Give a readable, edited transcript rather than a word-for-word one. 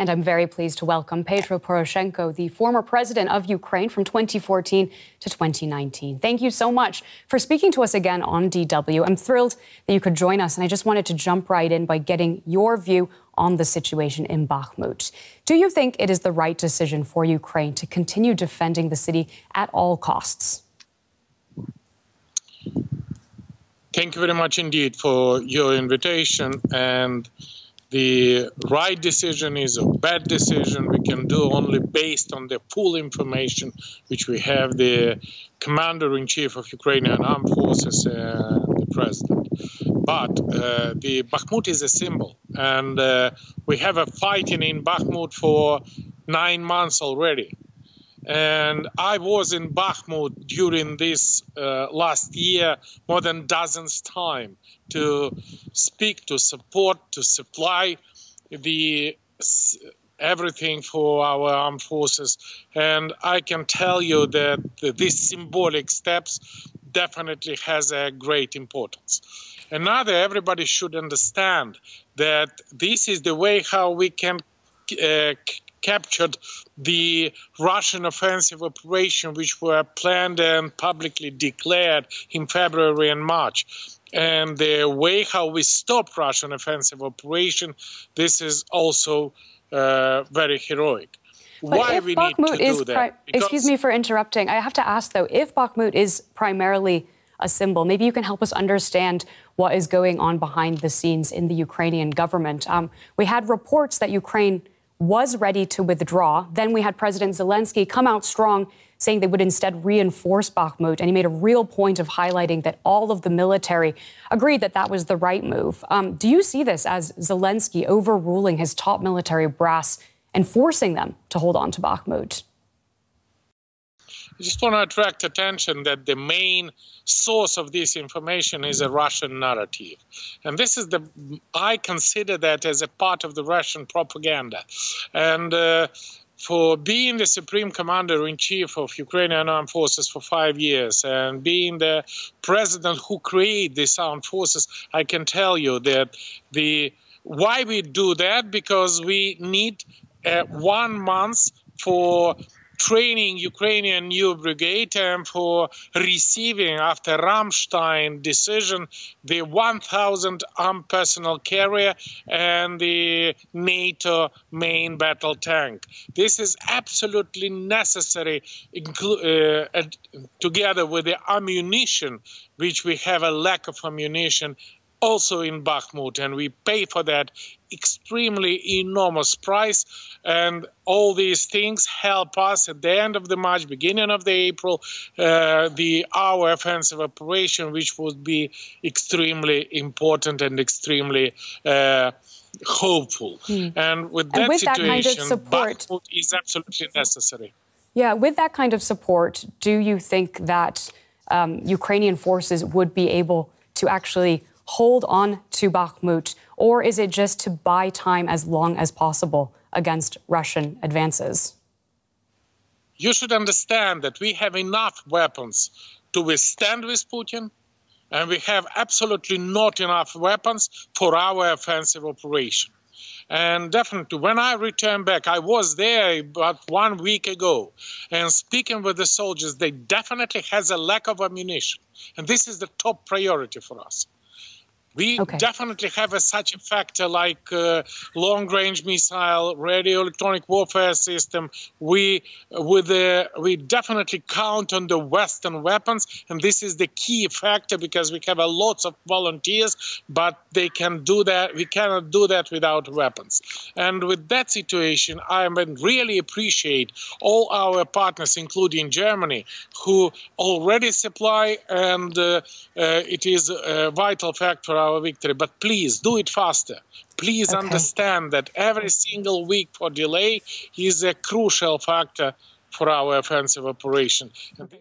And I'm very pleased to welcome Petro Poroshenko, the former president of Ukraine from 2014 to 2019. Thank you so much for speaking to us again on DW. I'm thrilled that you could join us, and I just wanted to jump right in by getting your view on the situation in Bachmut. Do you think it is the right decision for Ukraine to continue defending the city at all costs? Thank you very much indeed for your invitation. And the right decision is a bad decision. We can do only based on the full information which we have the Commander-in-Chief of Ukrainian Armed Forces and the President. But the Bakhmut is a symbol, and we have a fighting in Bakhmut for 9 months already. And I was in Bakhmut during this last year more than dozens times to speak, to support, to supply everything for our armed forces. And I can tell you that these symbolic steps definitely has a great importance. Another, everybody should understand that this is the way how we can captured the Russian offensive operation, which were planned and publicly declared in February and March. And the way how we stop Russian offensive operation, this is also very heroic. But why if we Bakhmut need to do that? Excuse me for interrupting. I have to ask, though, if Bakhmut is primarily a symbol, maybe you can help us understand what is going on behind the scenes in the Ukrainian government. We had reports that Ukraine was ready to withdraw. Then we had President Zelensky come out strong, saying they would instead reinforce Bakhmut. And he made a real point of highlighting that all of the military agreed that that was the right move. Do you see this as Zelensky overruling his top military brass and forcing them to hold on to Bakhmut? I just want to attract attention that the main source of this information is a Russian narrative. And this is I consider that as a part of the Russian propaganda. And for being the Supreme Commander-in-Chief of Ukrainian Armed Forces for 5 years and being the president who created these armed forces, I can tell you that why we do that, because we need 1 month for training Ukrainian new brigade and for receiving, after Ramstein decision, the 1,000 armed personnel carrier and the NATO main battle tank. This is absolutely necessary, together with the ammunition, which we have a lack of ammunition also in Bakhmut, and we pay for that extremely enormous price. And all these things help us at the end of the March, beginning of the April, our offensive operation, which would be extremely important and extremely hopeful. And with that situation, kind of support, Bakhmut is absolutely necessary. Yeah, with that kind of support, do you think that Ukrainian forces would be able to actually hold on to Bakhmut, or is it just to buy time as long as possible against Russian advances? You should understand that we have enough weapons to withstand with Putin, and we have absolutely not enough weapons for our offensive operation. And definitely, when I returned back, I was there about 1 week ago, and speaking with the soldiers, they definitely has a lack of ammunition. And this is the top priority for us. We definitely have such a factor like long-range missile, radio electronic warfare system. We definitely count on the Western weapons, and this is the key factor because we have lots of volunteers, but they can do that. We cannot do that without weapons. And with that situation, I really appreciate all our partners, including Germany, who already supply, and it is a vital factor our victory. But please do it faster. Please understand that every single week for delay is a crucial factor for our offensive operation. And this